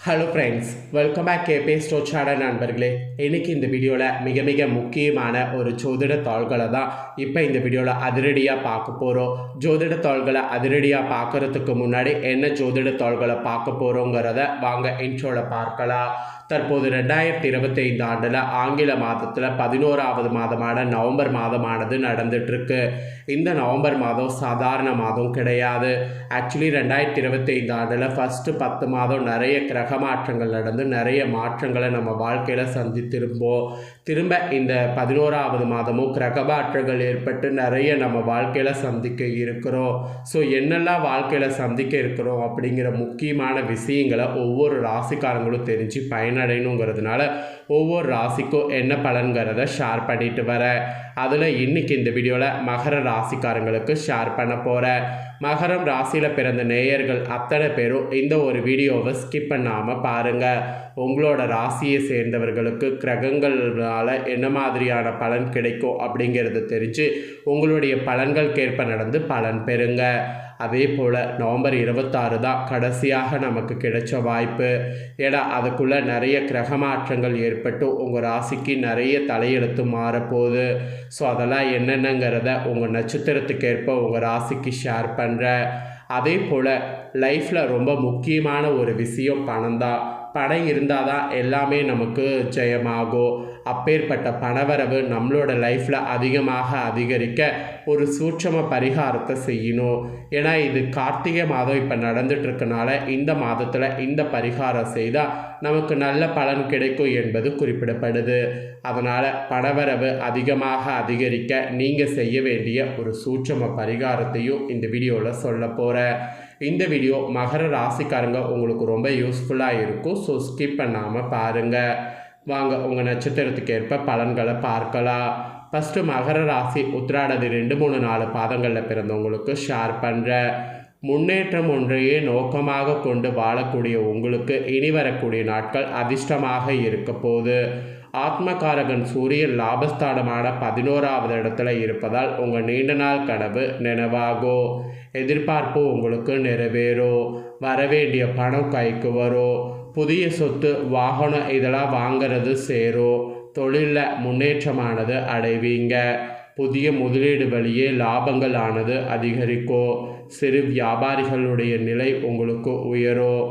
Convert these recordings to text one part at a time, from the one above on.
Hello friends, welcome back கேபே store channel நண்பர்களே. இன்றைக்கி இந்த வீடியோவில் மிக முக்கியமான ஒரு ஜோதிட தாள்களை தான் இப்போ இந்த வீடியோவில் அதிரடியாக பார்க்க போகிறோம். ஜோதிட தாள்களை அதிரடியாக பார்க்குறதுக்கு முன்னாடி என்ன ஜோதிட தாள்களை பார்க்க போகிறோங்கிறத வாங்க இன்ட்ரோவில் பார்க்கலாம். தற்போது 2025 ஆண்டில் ஆங்கில மாதத்தில் 11வது மாதமான நவம்பர் மாதமானது நடந்துகிட்ருக்கு. இந்த நவம்பர் மாதம் சாதாரண மாதம் கிடையாது. ஆக்சுவலி 2025 ஆண்டில் ஃபஸ்ட்டு 10 மாதம் நிறைய கிரக மாற்றங்கள் நடந்து நிறைய மாற்றங்களை நம்ம வாழ்க்கையில் சந்தித்திருப்போம். திரும்ப இந்த 11வது மாதமும் கிரக மாற்றங்கள் ஏற்பட்டு நிறைய நம்ம வாழ்க்கையில் சந்திக்க இருக்கிறோம். ஸோ என்னெல்லாம் வாழ்க்கையில் சந்திக்க இருக்கிறோம் அப்படிங்கிற முக்கியமான விஷயங்களை ஒவ்வொரு ராசிக்காரங்களும் தெரிஞ்சு பயனடையணுங்கிறதுனால ஒவ்வொரு ராசிக்கும் என்ன பலன்கிறத ஷேர் பண்ணிட்டு வரேன். அதில் இன்றைக்கி இந்த வீடியோவில் மகர ராசிக்காரங்களுக்கு ஷேர் பண்ண போகிறேன். மகரம் ராசியில் பிறந்த நேயர்கள் அத்தனை பேரும் இந்த ஒரு வீடியோவை ஸ்கிப் பண்ணாமல் பாருங்கள். உங்களோட ராசியை சேர்ந்தவர்களுக்கு கிரகங்களால் என்ன மாதிரியான பலன் கிடைக்கும் அப்படிங்கிறது தெரிஞ்சு உங்களுடைய பலன்களுக்கேற்ப நடந்து பலன் பெறுங்க. அதே போல் நவம்பர் 26 தான் கடைசியாக நமக்கு கிடைச்ச வாய்ப்பு. ஏன்னா அதுக்குள்ளே நிறைய கிரக மாற்றங்கள் ஏற்பட்டு உங்கள் ராசிக்கு நிறைய தலையெழுத்து மாறப்போகுது. ஸோ அதெல்லாம் என்னென்னங்கிறத உங்கள் நட்சத்திரத்துக்கேற்ப உங்கள் ராசிக்கு ஷேர் பண்ணுறேன். அதே போல் லைஃப்பில் ரொம்ப முக்கியமான ஒரு விஷயம் பணம் தான். பணம் இருந்தால் தான் எல்லாமே நமக்கு ஜெயமாகும். அப்பேற்பட்ட பணவரவு நம்மளோட லைஃப்பில் அதிகமாக அதிகரிக்க ஒரு சூட்சம பரிகாரத்தை செய்யணும். ஏன்னா இது கார்த்திகை மாதம் இப்போ நடந்துட்டுருக்கனால இந்த மாதத்தில் இந்த பரிகாரம் செய்தால் நமக்கு நல்ல பலன் கிடைக்கும் என்பது குறிப்பிடப்படுது. அதனால் பணவரவு அதிகமாக அதிகரிக்க நீங்கள் செய்ய வேண்டிய ஒரு சூட்சம பரிகாரத்தையும் இந்த வீடியோவில் சொல்ல போகிறேன். இந்த வீடியோ மகர ராசிக்காரங்க உங்களுக்கு ரொம்ப யூஸ்ஃபுல்லாக இருக்கும். ஸோ ஸ்கிப் பண்ணாமல் பாருங்கள். வாங்க உங்கள் நட்சத்திரத்துக்கு ஏற்ப பலன்களை பார்க்கலாம். ஃபஸ்ட்டு மகர ராசி உத்திராடது 2, 3, 4 பாதங்களில் பிறந்தவங்களுக்கு ஷேர் பண்ணுறேன். முன்னேற்றம் ஒன்றையே நோக்கமாக கொண்டு வாழக்கூடிய உங்களுக்கு இனி வரக்கூடிய நாட்கள் அதிர்ஷ்டமாக இருக்க போகுது. ஆத்மகாரகன் சூரியன் லாபஸ்தானமான 11வது இடத்துல இருப்பதால் உங்கள் நீண்ட நாள் கனவு நினைவாகும். எதிர்பார்ப்பு உங்களுக்கு நிறைவேறும். வரவேண்டிய பணம் கைக்கு வரும். புதிய சொத்து வாகனம் இதெல்லாம் வாங்கிறது சேரும். தொழிலில் முன்னேற்றமானது அடைவீங்க. புதிய முதலீடு வழியே லாபங்கள் ஆனது அதிகரிக்கும். சிறு வியாபாரிகளுடைய நிலை உங்களுக்கு உயரும்.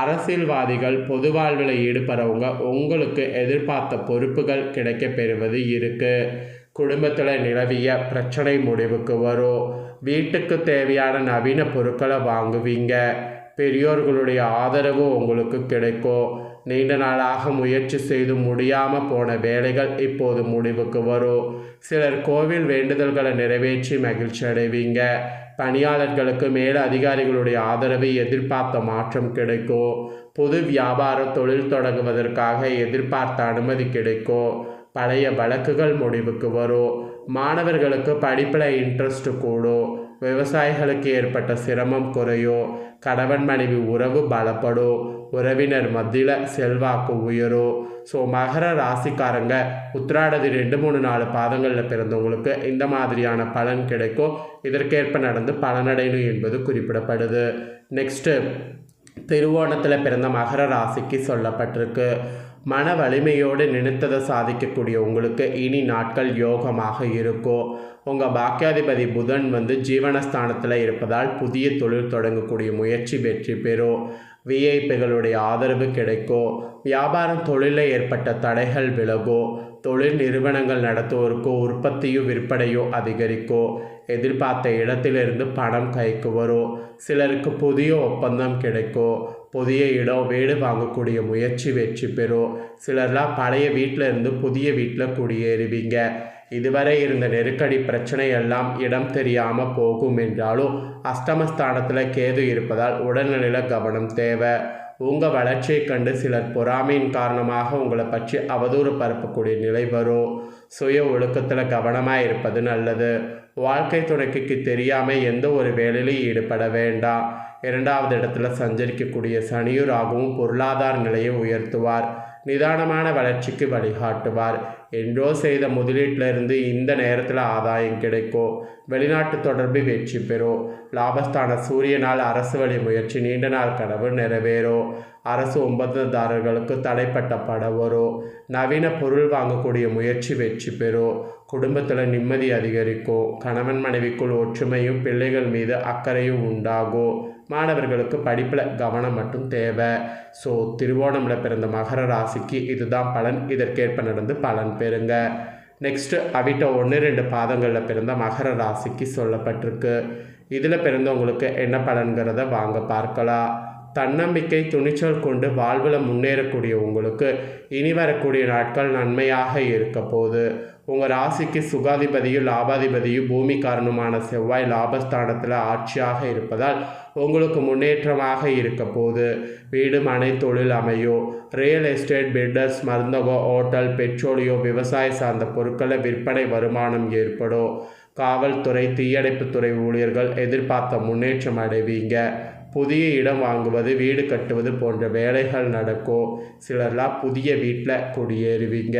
அரசியல்வாதிகள் பொது வாழ்வில் ஈடுபடுறவங்க உங்களுக்கு எதிர்பார்த்த பொறுப்புகள் கிடைக்க பெறுவது இருக்குது. குடும்பத்தில் நிலவிய பிரச்சனை முடிவுக்கு வரும். வீட்டுக்கு தேவையான நவீன பொருட்களை வாங்குவீங்க. பெரியோர்களுடைய ஆதரவு உங்களுக்கு கிடைக்கும். நீண்ட நாளாக முயற்சி செய்து முடியாமல் போன வேலைகள் இப்போது முடிவுக்கு வரும். சிலர் கோவில் வேண்டுதல்களை நிறைவேற்றி மகிழ்ச்சி அடைவீங்க. பணியாளர்களுக்கு மேல அதிகாரிகளுடைய ஆதரவை எதிர்பார்த்த மாற்றம் கிடைக்கும். புது வியாபார தொழில் தொடங்குவதற்காக எதிர்பார்த்த அனுமதி கிடைக்கும். பழைய வழக்குகள் முடிவுக்கு வரும். மாணவர்களுக்கு படிப்பில் இன்ட்ரெஸ்ட் கூடும். விவசாயிகளுக்கு ஏற்பட்ட சிரமம் குறையும். கணவன் மனைவி உறவு பலப்படும். உறவினர் மத்தியில் செல்வாக்கு உயரும். ஸோ மகர ராசிக்காரங்க உத்திராடது 2, 3, 4 பாதங்களில் பிறந்தவங்களுக்கு இந்த மாதிரியான பலன் கிடைக்கும். இதற்கேற்ப நடந்து பலனடையணும் என்பது குறிப்பிடப்படுது. நெக்ஸ்ட்டு திருவோணத்தில் பிறந்த மகர ராசிக்கு சொல்லப்பட்டிருக்கு. மன வலிமையோடு நினைத்ததை சாதிக்கக்கூடிய உங்களுக்கு இனி நாட்கள் யோகமாக இருக்கும். உங்கள் பாக்கியாதிபதி புதன் ஜீவனஸ்தானத்தில் இருப்பதால் புதிய தொழில் தொடங்கக்கூடிய முயற்சி வெற்றி பெறும். விஐபிகளுடைய ஆதரவு கிடைக்கும். வியாபாரம் தொழிலில் ஏற்பட்ட தடைகள் விலகும். தொழில் நிறுவனங்கள் நடத்துவோருக்கு உற்பத்தியும் விற்பனையும் அதிகரிக்கும். எதிர்பார்த்த இடத்திலிருந்து பணம் கைக்கு வரும். சிலருக்கு புதிய ஒப்பந்தம் கிடைக்கும். புதிய இடம் வீடு வாங்கக்கூடிய முயற்சி வெற்றி பெறும். சிலர்லாம் பழைய வீட்டில் இருந்து புதிய வீட்டில் குடியேறுவீங்க. இதுவரை இருந்த நெருக்கடி பிரச்சனை எல்லாம் இடம் தெரியாமல் போகும் என்றாலும் அஷ்டமஸ்தானத்தில் கேது இருப்பதால் உடல்நிலையில் கவனம் தேவை. உங்கள் வளர்ச்சியை கண்டு சிலர் பொறாமையின் காரணமாக உங்களை பற்றி அவதூறு பரப்பக்கூடிய நிலை வரும். சுய ஒழுக்கத்தில் கவனமாக இருப்பது நல்லது. வாழ்க்கை துணைக்கு தெரியாமல் எந்த ஒரு வேலையிலும் ஈடுபட வேண்டாம். 2வது இடத்துல சஞ்சரிக்கக்கூடிய சனியூராகவும் பொருளாதார நிலையை உயர்த்துவார். நிதானமான வளர்ச்சிக்கு வழிகாட்டுவார். என்றோ செய்த முதலீட்டிலிருந்து இந்த நேரத்தில் ஆதாயம் கிடைக்கும். வெளிநாட்டு தொடர்பு வெற்றி பெறும். லாபஸ்தான சூரியனால் அரசு வழி முயற்சி நீண்ட நாள் கனவு நிறைவேறும். அரசு ஒப்பந்ததாரர்களுக்கு தடைப்பட்ட படம் வரும். நவீன பொருள் வாங்கக்கூடிய முயற்சி வெற்றி பெறும். குடும்பத்தில் நிம்மதி அதிகரிக்கும். கணவன் மனைவிக்குள் ஒற்றுமையும் பிள்ளைகள் மீது அக்கறையும் உண்டாகும். மாணவர்களுக்கு படிப்பில் கவனம் மட்டும் தேவை. ஸோ திருவோணமில் பிறந்த மகர ராசிக்கு இதுதான் பலன். இதற்கேற்ப நடந்து பலன் பெறுங்க. நெக்ஸ்ட்டு அவிட்ட 1-2 பாதங்களில் பிறந்த மகர ராசிக்கு சொல்லப்பட்டிருக்கு. இதில் பிறந்தவங்களுக்கு என்ன பலன்கிறத வாங்க பார்க்கலாம். தன்னம்பிக்கை துணிச்சல் கொண்டு வாழ்வில் முன்னேறக்கூடிய உங்களுக்கு இனி வரக்கூடிய நாட்கள் நன்மையாக இருக்க போகுது. உங்கள் ராசிக்கு சுகாதிபதியும் லாபாதிபதியும் பூமி காரணமான செவ்வாய் லாபஸ்தானத்தில் ஆட்சியாக இருப்பதால் உங்களுக்கு முன்னேற்றமாக இருக்க போகுது. வீடு மனை தொழில் அமையும். ரியல் எஸ்டேட், பில்டர்ஸ், மருந்தகம், ஹோட்டல், பெட்ரோலியம், விவசாய சார்ந்த பொருட்களை விற்பனை வருமானம் ஏற்படும். காவல்துறை, தீயணைப்புத்துறை ஊழியர்கள் எதிர்பார்த்த முன்னேற்றம் அடைவீங்க. புதிய இடம் வாங்குவது, வீடு கட்டுவது போன்ற வேலைகள் நடக்கும். சிலர்லாம் புதிய வீட்டில் குடியேறுவீங்க.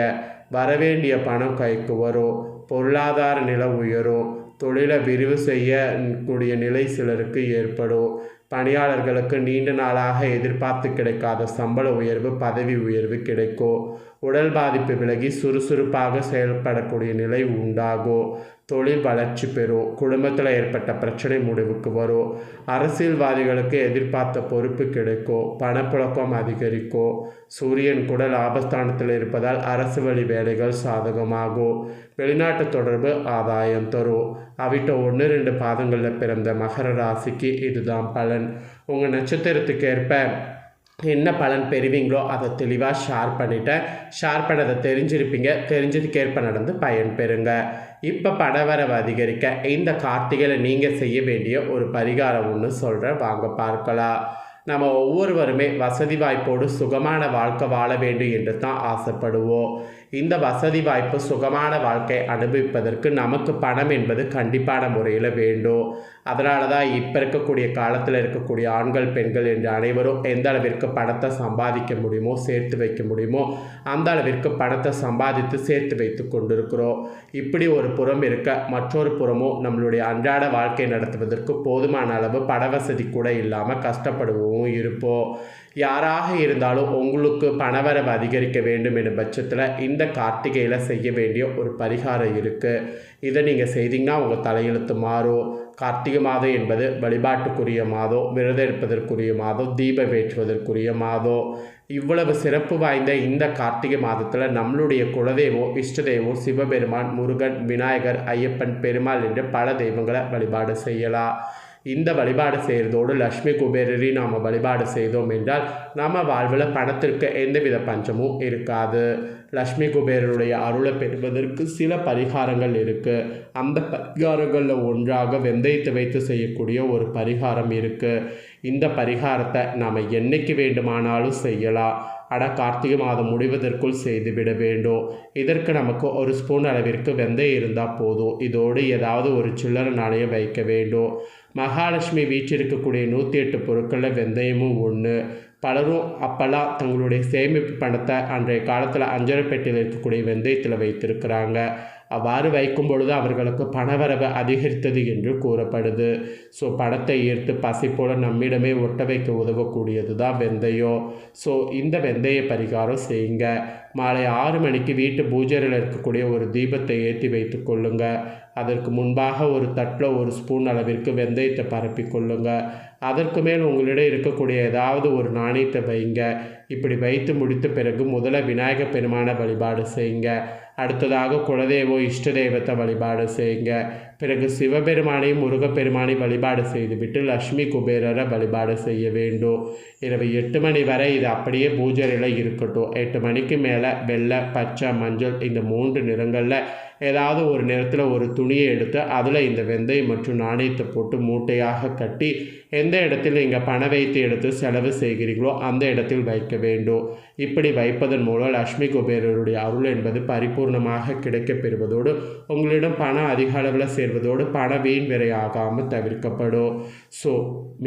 வரவேண்டிய பணம் கைக்கு வரும். பொருளாதார நிலை உயரும். தொழிலை விரிவு செய்யக்கூடிய நிலை சிலருக்கு ஏற்படும். பணியாளர்களுக்கு நீண்ட நாளாக எதிர்பார்த்து கிடைக்காத சம்பள உயர்வு, பதவி உயர்வு கிடைக்கும். உடல் பாதிப்பு விலகி சுறுசுறுப்பாக செயல்படக்கூடிய நிலை உண்டாகும். தொழில் வளர்ச்சி பெறும். குடும்பத்தில் ஏற்பட்ட பிரச்சனை முடிவுக்கு வரும். அரசியல்வாதிகளுக்கு எதிர்பார்த்த பொறுப்பு கிடைக்கும். பணப்புழக்கம் அதிகரிக்கும். சூரியன் கூட லாபஸ்தானத்தில் இருப்பதால் அரசு வழி வேலைகள் சாதகமாகும். வெளிநாட்டு தொடர்பு ஆதாயம் தரும். அவிட்ட 1-2 பாதங்களில் பிறந்த மகர ராசிக்கு இதுதான் பலன். உங்கள் நட்சத்திரத்துக்கு ஏற்ப என்ன பலன் பெறுவீங்களோ அதை தெளிவாக ஷேர் பண்ணிட்டேன். ஷேர் பண்ணதை தெரிஞ்சிருப்பீங்க. தெரிஞ்சதுக்கேற்ப நடந்து பயன் பெறுங்க. இப்போ பணவரவு அதிகரிக்க இந்த கார்த்திகையில் நீங்கள் செய்ய வேண்டிய ஒரு பரிகாரம் ஒன்று சொல்கிறேன், வாங்க பார்க்கலாம். நம்ம ஒவ்வொருவருமே வசதி வாய்ப்போடு சுகமான வாழ்க்கை வாழ வேண்டும் என்று தான் ஆசைப்படுவோம். இந்த வசதி வாய்ப்பு சுகமான வாழ்க்கை அனுபவிப்பதற்கு நமக்கு பணம் என்பது கண்டிப்பான முறையில் வேண்டும். அதனால தான் இப்போ இருக்கக்கூடிய காலத்தில் இருக்கக்கூடிய ஆண்கள் பெண்கள் என்று அனைவரும் எந்த அளவிற்கு பணத்தை சம்பாதிக்க முடியுமோ, சேர்த்து வைக்க முடியுமோ அந்த அளவிற்கு பணத்தை சம்பாதித்து சேர்த்து வைத்து கொண்டிருக்கிறோம். இப்படி ஒரு புறம் இருக்க மற்றொரு புறமும் நம்மளுடைய அன்றாட வாழ்க்கை நடத்துவதற்கு போதுமான அளவு பண வசதி கூட இல்லாமல் கஷ்டப்படுவோம் இருப்போம். யாராக இருந்தாலும் உங்களுக்கு பணவரவு அதிகரிக்க வேண்டும் என்ற பட்சத்தில் இந்த கார்த்திகையில் செய்ய வேண்டிய ஒரு பரிகாரம் இருக்குது. இதை நீங்கள் செய்தீங்கன்னா உங்கள் தலையெழுத்து மாறும். கார்த்திகை மாதம் என்பது வழிபாட்டுக்குரிய மாதம், விரதம் எடுப்பதற்குரிய மாதம், தீபம் ஏற்றுவதற்குரிய மாதம். இவ்வளவு சிறப்பு வாய்ந்த இந்த கார்த்திகை மாதத்தில் நம்மளுடைய குலதெய்வம், இஷ்டதெய்வம் சிவபெருமான், முருகன், விநாயகர், ஐயப்பன், பெருமாள் என்று பல தெய்வங்களை வழிபாடு செய்யலாம். இந்த வழிபாடு செய்கிறதோடு லக்ஷ்மி குபேரரை நாம் வழிபாடு செய்தோம் என்றால் நம்ம வாழ்வில் பணத்திற்கு எந்தவித பஞ்சமும் இருக்காது. லக்ஷ்மி குபேரருடைய அருளை பெறுவதற்கு சில பரிகாரங்கள் இருக்குது. அந்த பரிகாரங்களில் ஒன்றாக வெந்தயத்தை வைத்து செய்யக்கூடிய ஒரு பரிகாரம் இருக்குது. இந்த பரிகாரத்தை நாம் என்னைக்கு வேண்டுமானாலும் செய்யலாம். கார்த்திகை மாதம் முடிவதற்குள் செய்துவிட வேண்டும். இதற்கு நமக்கு ஒரு ஸ்பூன் அளவிற்கு வெந்தயம் இருந்தால் போதும். இதோடு ஏதாவது ஒரு சில்லறை நாணயம் வைக்க வேண்டும். மகாலட்சுமி வீற்றிருக்கக்கூடிய 108 பொருட்களில் வெந்தயமும் ஒன்று. பலரும் அப்போல்லாம் தங்களுடைய சேமிப்பு பணத்தை அன்றைய காலத்தில் அஞ்சரை பெட்டியில் இருக்கக்கூடிய வெந்தயத்தில் வைத்திருக்கிறாங்க. அவ்வாறு வைக்கும் பொழுது அவர்களுக்கு பணவரவு அதிகரித்தது என்று கூறப்படுது. ஸோ பணத்தை ஈர்த்து பசி போல நம்மிடமே ஒட்ட வைக்க உதவக்கூடியது தான் வெந்தயம். ஸோ இந்த வெந்தய பரிகாரம் செய்யுங்க. மாலை 6 மணிக்கு வீட்டு பூஜையில் இருக்கக்கூடிய ஒரு தீபத்தை ஏற்றி வைத்து கொள்ளுங்க. அதற்கு முன்பாக ஒரு தட்டில் ஒரு ஸ்பூன் அளவிற்கு வெந்தயத்தை பரப்பி கொள்ளுங்க. அதற்கு மேல் உங்களிடம் இருக்கக்கூடிய ஏதாவது ஒரு நாணயத்தை வைங்க. இப்படி வைத்து முடித்த பிறகு முதல்ல விநாயகர் பெருமானை வழிபாடு செய்யுங்க. அடுத்ததாக குலதெய்வம், இஷ்ட தெய்வத்தை வழிபாடு செய்யுங்க. பிறகு சிவபெருமானையும் முருகப்பெருமானையும் வழிபாடு செய்துவிட்டு லக்ஷ்மி குபேரரை வழிபாடு செய்ய வேண்டும். இரவு 8 மணி வரை இது அப்படியே பூஜையில் இருக்கட்டும். 8 மணிக்கு மேலே வெள்ளை, பச்சை, மஞ்சள் இந்த 3 நிறங்களில் ஏதாவது ஒரு நேரத்தில் ஒரு துணியை எடுத்து அதில் இந்த வெந்தயம் மற்றும் நாணயத்தை போட்டு மூட்டையாக கட்டி எந்த இடத்தில் நீங்கள் பணம் வைத்து எடுத்து செலவு செய்கிறீர்களோ அந்த இடத்தில் வைக்க வேண்டும். இப்படி வைப்பதன் மூலம் லக்ஷ்மி குபேரருடைய அருள் என்பது பரிபூர்ணமாக கிடைக்கப் பெறுவதோடு உங்களிடம் பணம் அதிக அளவில் சேர்வதோடு பண வீண் விரையாகாமல் தவிர்க்கப்படும். ஸோ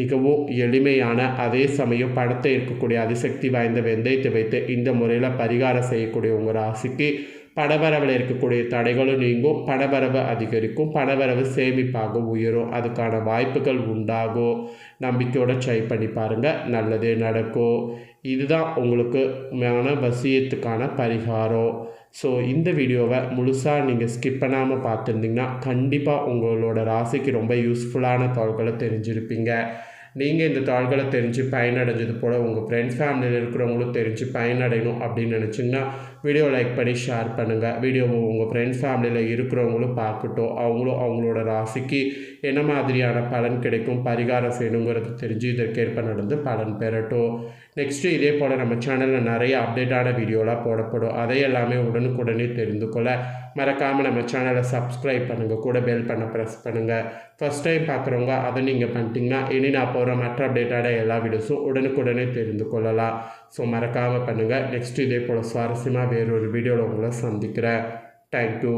மிகவும் எளிமையான அதே சமயம் பணத்தை இருக்கக்கூடிய அதிசக்தி வாய்ந்த வெந்தயத்தை வைத்து இந்த முறையில் பரிகாரம் செய்யக்கூடிய உங்கள் ராசிக்கு பணவரவில் இருக்கக்கூடிய தடைகளும் நீங்கும், பணவரவு அதிகரிக்கும், பணவரவு சேமிப்பாக உயரும், அதுக்கான வாய்ப்புகள் உண்டாகும். நம்பிக்கையோடு ட்ரை பண்ணி பாருங்கள், நல்லதே நடக்கும். இதுதான் உங்களுக்கு வசியத்துக்கான பரிகாரம். ஸோ இந்த வீடியோவை முழுசாக நீங்கள் ஸ்கிப் பண்ணாமல் பார்த்துருந்தீங்கன்னா கண்டிப்பாக உங்களோட ராசிக்கு ரொம்ப யூஸ்ஃபுல்லான தாள்களை தெரிஞ்சிருப்பீங்க. நீங்கள் இந்த தாள்களை தெரிஞ்சு பயனடைஞ்சது போல் உங்கள் ஃப்ரெண்ட்ஸ் ஃபேமிலியில் இருக்கிறவங்களும் தெரிஞ்சு பயனடையணும் அப்படின்னு நினச்சிங்கன்னா வீடியோ லைக் பண்ணி ஷேர் பண்ணுங்கள். வீடியோவை உங்கள் ஃப்ரெண்ட்ஸ் ஃபேமிலியில் இருக்கிறவங்களும் பார்க்கட்டும், அவங்களும் அவங்களோட ராசிக்கு என்ன மாதிரியான பலன் கிடைக்கும், பரிகாரம் செய்யணுங்கிறது தெரிஞ்சு இதற்கேற்ப நடந்து பலன் பெறட்டும். நெக்ஸ்ட்டு இதே போல் நம்ம சேனலில் நிறைய அப்டேட்டான வீடியோலாம் போடப்படும். அதையெல்லாமே உடனுக்குடனே தெரிந்து கொள்ள மறக்காமல் நம்ம சேனலை சப்ஸ்கிரைப் பண்ணுங்கள், கூட பெல் பண்ண ப்ரெஸ் பண்ணுங்கள். ஃபஸ்ட் டைம் பார்க்குறவங்க அதை நீங்கள் பண்ணிட்டீங்கன்னா இனி நான் போகிற மற்ற அப்டேட்டான எல்லா வீடியோஸும் உடனுக்குடனே தெரிந்து கொள்ளலாம். ஸோ மறக்காமல் பண்ணுங்கள். நெக்ஸ்ட்டு இதே போல் சுவாரஸ்யமாக வேறொரு வீடியோவில் உங்களை சந்திக்கிறேன். தேங்க்யூ.